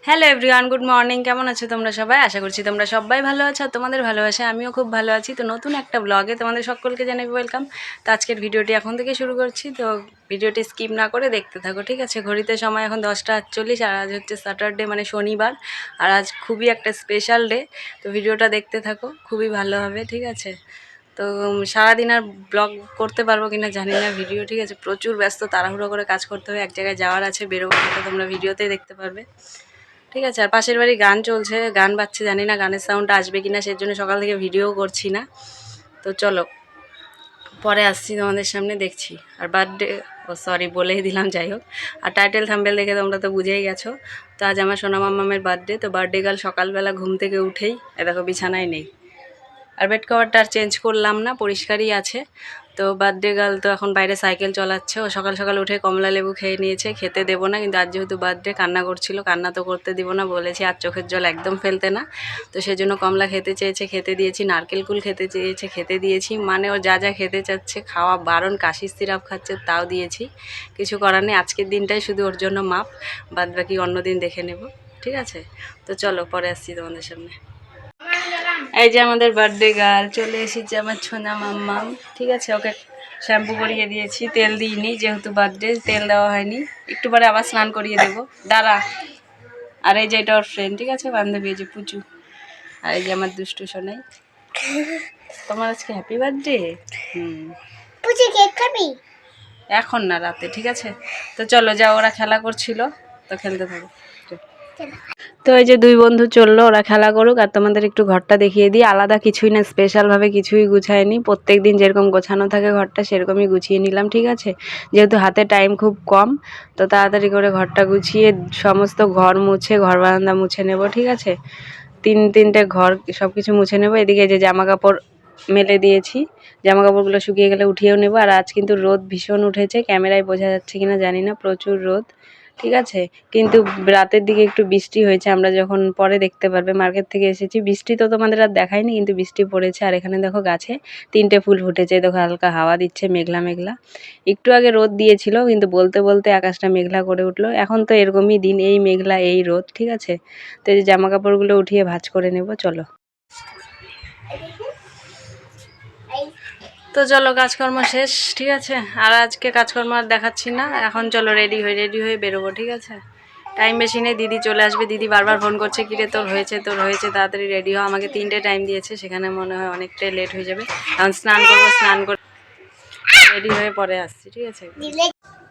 Hello everyone, good morning. কেমন আছো তোমরা সবাই? আশা করছি তোমরা সবাই ভালো আছো। আর তোমাদের ভালোবাসায় আমিও খুব ভালো আছি। তো নতুন একটা ব্লগে তোমাদের সকলকে জানাই ওয়েলকাম। তো আজকের ভিডিওটি এখন থেকে শুরু করছি। তো ভিডিওটি স্কিপ না করে দেখতে থাকো, ঠিক আছে? ঘড়িতে সময় এখন 10:48 আর আজ হচ্ছে স্যাটারডে, মানে শনিবার। আর আজ খুবই একটা স্পেশাল ডে। তো ভিডিওটা দেখতে থাকো, খুবই ভালো হবে, ঠিক আছে? তো সারাদিন আর ব্লগ করতে পারবো কিনা জানি না ভিডিও, ঠিক আছে? প্রচুর ব্যস্ত, তাড়াহুড়ো করে কাজ করতে হবে, এক জায়গায় যাওয়ার আছে, বেরোবো, সেটা তোমরা ভিডিওতেই দেখতে পারবে, ঠিক আছে? আর পাশের বাড়ি গান চলছে, গান বাজছে, জানি না গানের সাউন্ডটা আসবে কিনা, সেই জন্য সকাল থেকে ভিডিও করছি না। তো চলো পরে আসছি তোমাদের সামনে, দেখছি। আর বার্থডে, ও সরি বলেই দিলাম, যাই হোক। আর টাইটেল থাম্বেল দেখে তোমরা তো বুঝেই গেছো। তো আজ আমার সোনা মাম্মামের বার্থডে। তো বার্থডে গার্ল সকালবেলা ঘুম থেকে উঠেই দেখো বিছানায় নেই। আর বেড কভারটা আর চেঞ্জ করলাম না, পরিষ্কারই আছে। তো বার্থডে গার্ল তো এখন বাইরে সাইকেল চালাচ্ছে। ও সকাল সকাল উঠে কমলা লেবু খেয়ে নিয়েছে, খেতে দেবো না, কিন্তু আজ যেহেতু বার্থডে কান্না করছিল, কান্না তো করতে দিব না, বলেছি আর চোখের জল একদম ফেলতে না। তো সেজন্য কমলা খেতে চেয়েছে, খেতে দিয়েছি। নারকেল কুল খেতে চেয়েছে, খেতে দিয়েছি। মানে ও যা যা খেতে চাচ্ছে, খাওয়া বারণ, কাশির সিরাপ খাচ্ছে, তাও দিয়েছি। কিছু করার নেই, আজকের দিনটাই শুধু ওর জন্য মাপ, বাদ বাকি অন্য দিন দেখে নেব, ঠিক আছে? তো চলো পরে আসছি তোমাদের সামনে। এই যে আমাদের বার্থডে গার্ল চলে এসেছে, আমার ছোনা মাম্মাম, ঠিক আছে? ওকে শ্যাম্পু করিয়ে দিয়েছি, তেল দিইনি যেহেতু বার্থডে, তেল দেওয়া হয়নি। একটু পরে আবার স্নান করিয়ে দেবো, দাঁড়া। আর এই যে এটা ওর ফ্রেন্ড, ঠিক আছে? বান্ধবী, এই যে পুচু। আর এই যে আমার দুষ্টু সোনাই। তোমার আজকে হ্যাপি বার্থডে। পুচি কেক খাবি? এখন না, রাতে, ঠিক আছে? তো চলো যাও, ওরা খেলা করছিল, তো খেলতে থাকো। তো এই যে দুই বন্ধু চললো, ওরা খেলা করুক, আর তোমাদের একটু ঘরটা দেখিয়ে দিই। আলাদা কিছুই না, স্পেশালভাবে কিছুই গুছায়নি। প্রত্যেক দিন যেরকম গোছানো থাকে ঘরটা, সেরকমই গুছিয়ে নিলাম, ঠিক আছে? যেহেতু হাতে টাইম খুব কম, তো তাড়াতাড়ি করে ঘরটা গুছিয়ে সমস্ত ঘর মুছে, ঘর বারান্দা মুছে নেব, ঠিক আছে? তিনটে ঘর সব কিছু মুছে নেব। এদিকে যে জামা কাপড় মেলে দিয়েছি, জামা কাপড়গুলো শুকিয়ে গেলে উঠিয়েও নেব। আর আজ কিন্তু রোদ ভীষণ উঠেছে, ক্যামেরায় বোঝা যাচ্ছে কিনা জানি না, প্রচুর রোদ, ঠিক আছে? কিন্তু রাতের দিকে একটু বৃষ্টি হয়েছে, আমরা যখন পরে দেখতে পারবে। মার্কেট থেকে এসেছি, বৃষ্টি তো তোমাদের আর দেখায়নি, কিন্তু বৃষ্টি পড়েছে। আর এখানে দেখো গাছে 3টে ফুল ফুটেছে, দেখো হালকা হাওয়া দিচ্ছে, মেঘলা মেঘলা। একটু আগে রোদ দিয়েছিল, কিন্তু বলতে বলতে আকাশটা মেঘলা করে উঠলো। এখন তো এরকমই দিন, এই মেঘলা এই রোদ, ঠিক আছে? তো এই যে জামা কাপড়গুলো উঠিয়ে ভাঁজ করে নেব, চলো। তো চলো কাজকর্ম শেষ, ঠিক আছে? আর আজকে কাজকর্ম আর দেখাচ্ছি না, এখন চলো রেডি হয়ে বেরোবো, ঠিক আছে? টাইম বেশি নেই, দিদি চলে আসবে। দিদি বারবার ফোন করছে, কিরে তোর হয়েছে, তোর হয়েছে, তাড়াতাড়ি রেডি হও। আমাকে 3টে টাইম দিয়েছে, সেখানে মনে হয় অনেকটাই লেট হয়ে যাবে। এখন স্নান করবো, স্নান করে রেডি হয়ে পরে আসছি, ঠিক আছে?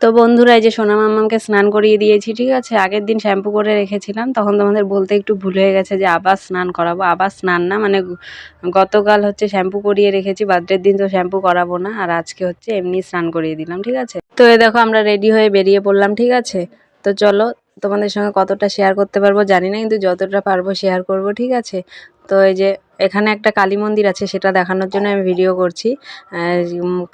তো বন্ধুরা, এই যে সোনা মাম্মামকে স্নান করিয়ে দিয়েছি, ঠিক আছে? আগের দিন শ্যাম্পু করে রেখেছিলাম, তখন তোমাদের বলতে একটু ভুল হয়ে গেছে যে আবার স্নান করাবো। আবার স্নান না, মানে গতকাল হচ্ছে শ্যাম্পু করিয়ে রেখেছি, বার্থডের দিন তো শ্যাম্পু করাবো না। আর আজকে হচ্ছে এমনি স্নান করিয়ে দিলাম, ঠিক আছে? তো এই দেখো আমরা রেডি হয়ে বেরিয়ে পড়লাম, ঠিক আছে? তো চলো, তোমাদের সঙ্গে কতটা শেয়ার করতে পারবো জানি না, কিন্তু যতটা পারবো শেয়ার করব, ঠিক আছে? তো এই যে এখানে একটা কালী মন্দির আছে, সেটা দেখানোর জন্য আমি ভিডিও করছি।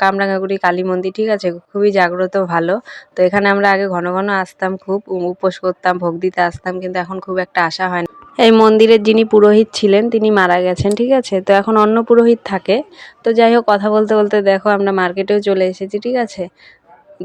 কামরাঙ্গাগুড়ি কালী মন্দির, ঠিক আছে? খুবই জাগ্রত, ভালো। তো এখানে আমরা আগে ঘন ঘন আসতাম, খুব উপোস করতাম, ভোগ দিতে আসতাম, কিন্তু এখন খুব একটা আসা হয় না। এই মন্দিরের যিনি পুরোহিত ছিলেন তিনি মারা গেছেন, ঠিক আছে? তো এখন অন্য পুরোহিত থাকে। তো যাই হোক, কথা বলতে বলতে দেখো আমরা মার্কেটেও চলে এসেছি, ঠিক আছে?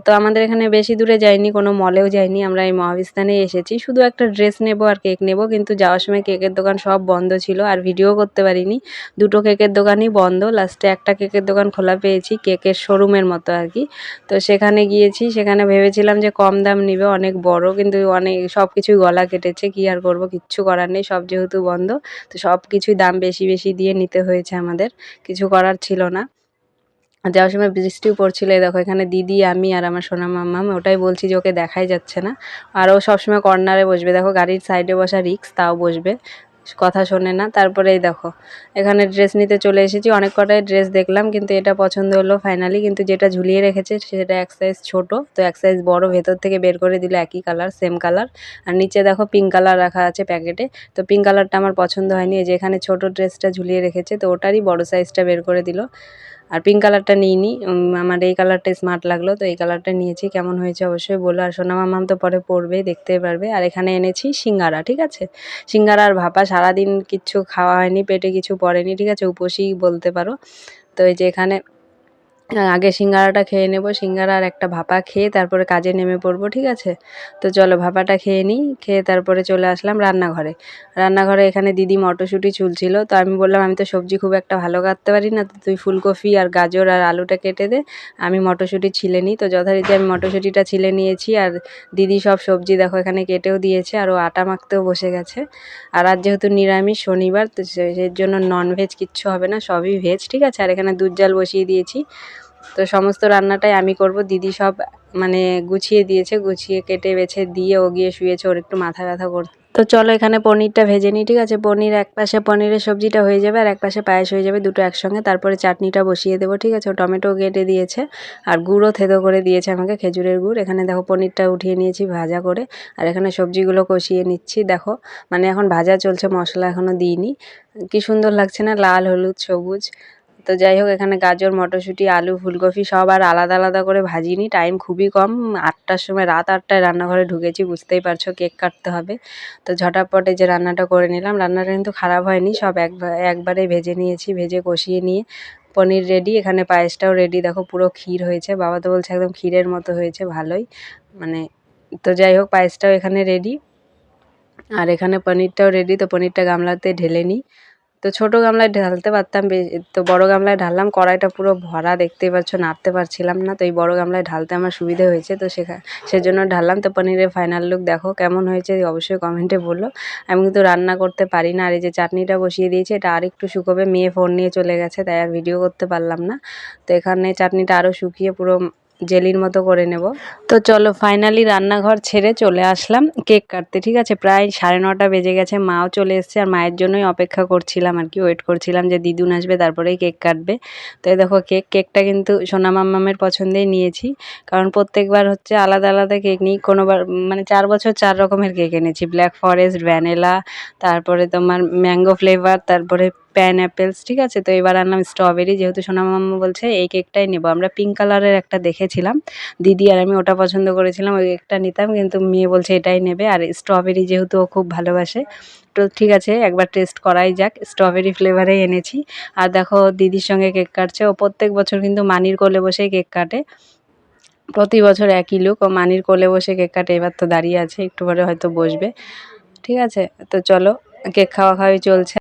তো আমাদের এখানে বেশি দূরে যাইনি, কোনো মলেও যাইনি, আমরা এই মহাবিস্তানেই এসেছি। শুধু একটা ড্রেস নেব আর কেক নেব, কিন্তু যাওয়ার সময় কেকের দোকান সব বন্ধ ছিল, আর ভিডিও করতে পারিনি। দুটো কেকের দোকানই বন্ধ, লাস্টে একটা কেকের দোকান খোলা পেয়েছি, কেকের শোরুমের মতো আর কি। তো সেখানে গিয়েছি, সেখানে ভেবেছিলাম যে কম দাম নিবে, অনেক বড়, কিন্তু অনেক সব কিছুই গলা কেটেছে। কি আর করব, কিচ্ছু করার নেই, সব যেহেতু বন্ধ। তো সব কিছুই দাম বেশি বেশি দিয়ে নিতে হয়েছে আমাদের, কিছু করার ছিল না। যাওয়ার সময় বৃষ্টিও পড়ছিল। এই দেখো এখানে দিদি, আমি আর আমার সোনা মাম্মাম, ওটাই বলছি যে ওকে দেখাই যাচ্ছে না। আর ও সবসময় কর্নারে বসবে, দেখো গাড়ির সাইডে বসা রিক্স, তাও বসবে, কথা শোনে না। তারপরে এই দেখো এখানে ড্রেস নিতে চলে এসেছি, অনেক কটাই ড্রেস দেখলাম, কিন্তু এটা পছন্দ হলো ফাইনালি। কিন্তু যেটা ঝুলিয়ে রেখেছে সেটা এক সাইজ ছোট, তো এক সাইজ বড় ভেতর থেকে বের করে দিল, একই কালার, সেম কালার। আর নিচে দেখো পিঙ্ক কালার রাখা আছে প্যাকেটে, তো পিঙ্ক কালারটা আমার পছন্দ হয়নি। এই যে এখানে ছোট ড্রেসটা ঝুলিয়ে রেখেছে, তো ওটারই বড় সাইজটা বের করে দিল। আর পিঙ্ক কালারটা নিইনি, আমার এই কালারটা স্মার্ট লাগলো, তো এই কালারটা নিয়েছি। কেমন হয়েছে অবশ্যই বলো। আর সোনা মামাম তো পরে পরবেই, দেখতে পারবে। আর এখানে এনেছি সিঙ্গারা, ঠিক আছে? সিঙ্গারা আর ভাপা, সারাদিন কিচ্ছু খাওয়া হয়নি, পেটে কিছু পড়েনি, ঠিক আছে? উপোসই বলতে পারো। তো এই যে এখানে আগে সিঙ্গারাটা খেয়ে নেব, সিঙ্গারা আর একটা ভাপা খেয়ে তারপরে কাজে নেমে পড়বো, ঠিক আছে? তো চলো ভাপাটা খেয়ে নিই, খেয়ে তারপরে চলে আসলাম রান্নাঘরে। রান্নাঘরে এখানে দিদি মটরশুঁটি ছুলছিল, তো আমি বললাম আমি তো সবজি খুব একটা ভালো কাটতে পারি না, তো তুই ফুলকপি আর গাজর আর আলুটা কেটে দে, আমি মটরশুঁটি ছিলে নিই। তো যথারীতি আমি মটরশুঁটিটা ছিলে নিয়েছি, আর দিদি সব সবজি দেখো এখানে কেটেও দিয়েছে, আর ও আটা মাখতেও বসে গেছে। আর আজ যেহেতু নিরামিষ শনিবার, তো সেই জন্য ননভেজ কিচ্ছু হবে না, সবই ভেজ, ঠিক আছে? আর এখানে দুধ জাল বসিয়ে দিয়েছি। তো সমস্ত রান্নাটাই আমি করব, দিদি সব মানে গুছিয়ে দিয়েছে, গুছিয়ে কেটে বেছে দিয়ে ও গিয়ে শুয়েছে, ওর একটু মাথা ব্যথা করছে। তো চলো এখানে পনিরটা ভেজে নিই, ঠিক আছে? পনির এক পাশে পনিরের সবজিটা হয়ে যাবে আর এক পাশে পায়েস হয়ে যাবে, দুটো একসঙ্গে। তারপরে চাটনিটা বসিয়ে দেবো, ঠিক আছে? ও টমেটো কেটে দিয়েছে আর গুঁড়ো থেদো করে দিয়েছে আমাকে, খেজুরের গুড়। এখানে দেখো পনিরটা উঠিয়ে নিয়েছি ভাজা করে, আর এখানে সবজিগুলো কষিয়ে নিচ্ছি। দেখো মানে এখন ভাজা চলছে, মশলা এখনও দিইনি। কি সুন্দর লাগছে না, লাল হলুদ সবুজ। তো যাই হোক এখানে গাজর মটরশুঁটি আলু ফুলকপি সব আর আলাদা আলাদা করে ভাজিনি, টাইম খুবই কম। 8টার সময়, রাত 8টায় রান্নাঘরে ঢুকেছি, বুঝতেই পারছো কেক কাটতে হবে। তো ঝটাপট এই যে রান্নাটা করে নিলাম। রান্নাটা কিন্তু খারাপ হয়নি, সব একবারে ভেজে নিয়েছি, ভেজে কষিয়ে নিয়ে পনির রেডি। এখানে পায়েসটাও রেডি, দেখো পুরো ক্ষীর হয়েছে, বাবা তো বলছে একদম ক্ষীরের মতো হয়েছে, ভালোই মানে। তো যাই হোক পায়েসটাও এখানে রেডি, আর এখানে পনিরটাও রেডি। তো পনিরটা গামলাতে ঢেলে নিই। তো ছোট গামলায় ঢালতে পারতাম, তো বড় গামলায় ঢাললাম। কড়াইটা পুরো ভরা, দেখতেই পাচ্ছ, নাড়তে পারছিলাম না, তো এই বড় গামলায় ঢালতে আমার সুবিধে হয়েছে, তো সেজন্য ঢাললাম। তো পনিরের ফাইনাল লুক দেখো কেমন হয়েছে অবশ্যই কমেন্টে বললো। আমি কিন্তু রান্না করতে পারি না। আর এই যে চাটনিটা বসিয়ে দিয়েছি, এটা আর একটু শুকোবে, মেয়ে ফোন নিয়ে চলে গেছে, তাই আর ভিডিও করতে পারলাম না। তো এখানে চাটনিটা আরও শুকিয়ে পুরো জেলির মতো করে নেব। তো চলো ফাইনালি রান্নাঘর ছেড়ে চলে আসলাম কেক কাটতে, ঠিক আছে? প্রায় 9:30 বেজে গেছে, মাও চলে এসছে, আর মায়ের জন্যই অপেক্ষা করছিলাম আর কি, ওয়েট করছিলাম যে দিদুন আসবে তারপরেই কেক কাটবে। তো এই দেখো কেকটা কিন্তু সোনা মাম্মামের পছন্দেই নিয়েছি, কারণ প্রত্যেকবার হচ্ছে আলাদা আলাদা কেক নিই, কোনোবার মানে 4 বছর 4 রকমের কেক এনেছি, ব্ল্যাক ফরেস্ট, ভ্যানিলা, তারপরে তোমার ম্যাঙ্গো ফ্লেভার, তারপরে পাইনঅ্যাপেলস, ঠিক আছে? তো এবার আনলাম স্ট্রবেরি, যেহেতু সোনা মাম্মা বলছে এই কেকটাই নেব। আমরা পিঙ্ক কালারের একটা দেখেছিলাম, দিদি আর আমি ওটা পছন্দ করেছিলাম, ওই কেকটা নিতাম, কিন্তু মেয়ে বলছে এটাই নেবে। আর স্ট্রবেরি যেহেতু ও খুব ভালোবাসে, তো ঠিক আছে একবার টেস্ট করাই যাক, স্ট্রবেরি ফ্লেভারেই এনেছি। আর দেখো দিদির সঙ্গে কেক কাটছে, ও প্রত্যেক বছর কিন্তু মানির কোলে বসেই কেক কাটে, প্রতি বছর একই লুক, ও মানির কোলে বসে কেক কাটে। এবার তো দাঁড়িয়ে আছে, একটু পরে হয়তো বসবে, ঠিক আছে? তো চলো কেক খাওয়া খাওয়াই চলছে।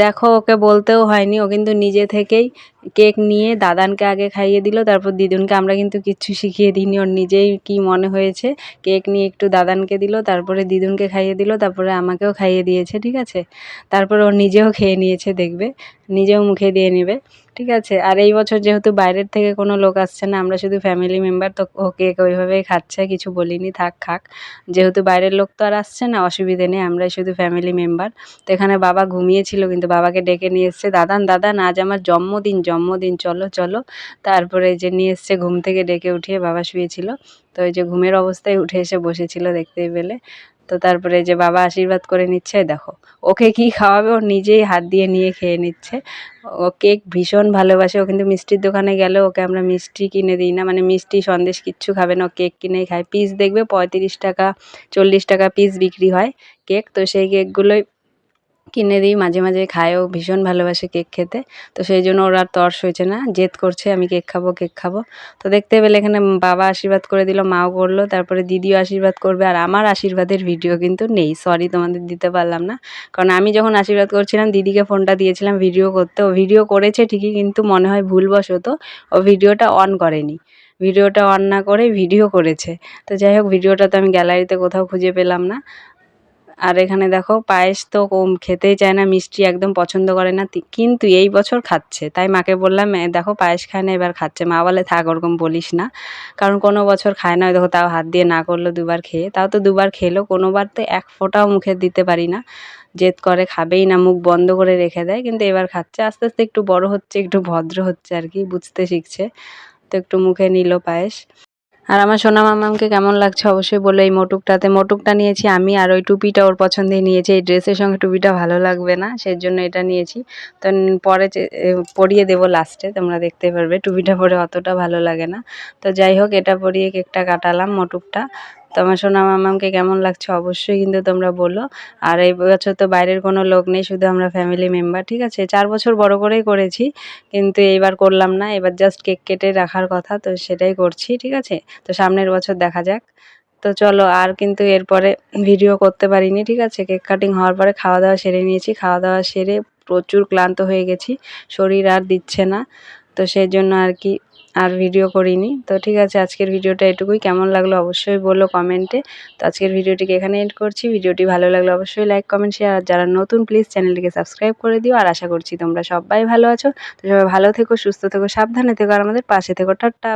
দেখো ওকে বলতেও হয়নি, ও কিন্তু নিজে থেকেই কেক নিয়ে দাদানকে আগে খাইয়ে দিল, তারপর দিদুনকে। আমরা কিন্তু কিচ্ছু শিখিয়ে দিইনি, ওর নিজেই কি মনে হয়েছে কেক নিয়ে একটু দাদানকে দিল, তারপরে দিদুনকে খাইয়ে দিল, তারপরে আমাকেও খাইয়ে দিয়েছে, ঠিক আছে? তারপরে ও নিজেও খেয়ে নিয়েছে, দেখবে নিজেও মুখে দিয়ে নেবে, ঠিক আছে? আর এই বছর যেহেতু বাইরের থেকে কোনো লোক আসছে না, আমরা শুধু ফ্যামিলি মেম্বার, তো ও কেক ওইভাবেই খাচ্ছে, কিছু বলিনি, থাক খাক, যেহেতু বাইরের লোক তো আর আসছে না, অসুবিধে নেই, আমরাই শুধু ফ্যামিলি মেম্বার। তো এখানে বাবা ঘুমিয়েছিল, কিন্তু বাবাকে ডেকে নিয়ে এসছে, দাদান দাদান আজ আমার জন্মদিন জন্মদিন, চলো চলো। তারপরে এই যে নিয়ে এসছে ঘুম থেকে ডেকে উঠিয়ে, বাবা শুয়েছিল, তো এই যে ঘুমের অবস্থায় উঠে এসে বসেছিল, দেখতেই পেলে। তো তারপরে যে বাবা আশীর্বাদ করে নিচ্ছে, দেখো ওকে কি খাওয়াবে, ও নিজেই হাত দিয়ে নিয়ে খেয়ে নিচ্ছে। ও কেক ভীষণ ভালোবাসে, ও কিন্তু মিষ্টির দোকানে গেলেও ওকে আমরা মিষ্টি কিনে দিই না, মানে মিষ্টি সন্দেশ কিচ্ছু খাবে না, ও কেক কিনেই খায়। পিস দেখবে 35 টাকা 40 টাকা পিস বিক্রি হয় কেক, তো সেই কেকগুলোই কিনে দিই, মাঝে মাঝে খায়ও, ভীষণ ভালোবাসে কেক খেতে। তো সেই জন্য ওর আর তর্স হয়েছে না, জেদ করছে আমি কেক খাবো কেক খাবো। তো দেখতে পেলে এখানে বাবা আশীর্বাদ করে দিল, মাও করলো, তারপরে দিদিও আশীর্বাদ করবে। আর আমার আশীর্বাদের ভিডিও কিন্তু নেই, সরি তোমাদের দিতে পারলাম না, কারণ আমি যখন আশীর্বাদ করছিলাম দিদিকে ফোনটা দিয়েছিলাম ভিডিও করতে, ও ভিডিও করেছে ঠিকই, কিন্তু মনে হয় ভুলবশত ও ভিডিওটা অন করেনি, ভিডিওটা অন না করে ভিডিও করেছে। তো যাই হোক ভিডিওটা তো আমি গ্যালারিতে কোথাও খুঁজে পেলাম না। আর এখানে দেখো পায়েস তো খেতেই চায় না, মিষ্টি একদম পছন্দ করে না, কিন্তু এই বছর খাচ্ছে, তাই মাকে বললাম দেখো পায়েস খায় না, এবার খাচ্ছে। মা বলে থাক ওরকম বলিস না, কারণ কোনো বছর খায় না, দেখো তাও হাত দিয়ে না করলো দুবার খেয়ে, তাও তো দুবার খেলো, কোনোবার তো এক ফোঁটাও মুখে দিতে পারি না, জেদ করে খাবেই না, মুখ বন্ধ করে রেখে দেয়, কিন্তু এবার খাচ্ছে, আস্তে আস্তে একটু বড় হচ্ছে, একটু ভদ্র হচ্ছে আর কি, বুঝতে শিখছে, তো একটু মুখে নিল পায়েস। আর আমার সোনা মামামকে কেমন লাগছে অবশ্যই বলো। এই মোটুকটা নিয়েছি আমি, আর ওই টুপিটা ওর পছন্দেই নিয়েছি, এই ড্রেসের সঙ্গে টুপিটা ভালো লাগবে না, সেই জন্য এটা নিয়েছি। তো পরে পরিয়ে দেবো লাস্টে, তোমরা দেখতে পারবে, টুপিটা পরে অতটা ভালো লাগে না। তো যাই হোক এটা পরিয়ে কেকটা কাটালাম মোটুকটা। তো আমার সোনা মামামকে কেমন লাগছে অবশ্যই কিন্তু তোমরা বলো। আর এই বছর তো বাইরের কোনো লোক নেই, শুধু আমরা ফ্যামিলি মেম্বার, ঠিক আছে। 4 বছর বড় করেই করেছি, কিন্তু এইবার করলাম না, এবার জাস্ট কেক কেটে রাখার কথা, তো সেটাই করছি, ঠিক আছে। তো সামনের বছর দেখা যাক। তো চলো, আর কিন্তু এরপরে ভিডিও করতে পারিনি, ঠিক আছে। কেক কাটিং হওয়ার পরে খাওয়া দাওয়া সেরে নিয়েছি, খাওয়া দাওয়া সেরে প্রচুর ক্লান্ত হয়ে গেছি, শরীর আর দিচ্ছে না, তো সেই জন্য আর কি আর ভিডিও করিনি। তো ঠিক আছে, আজকের ভিডিওটা এটুকুই। কেমন লাগলো অবশ্যই বলো কমেন্টে। তো আজকের ভিডিওটিকে এখানে এন্ড করছি। ভিডিওটি ভালো লাগলে অবশ্যই লাইক কমেন্ট শেয়ার, আর যারা নতুন প্লিজ চ্যানেলটিকে সাবস্ক্রাইব করে দিও। আর আশা করছি তোমরা সবাই ভালো আছো। তো সবাই ভালো থেকো, সুস্থ থেকো, সাবধানে থেকো, আর আমাদের পাশে থেকো। টাটা।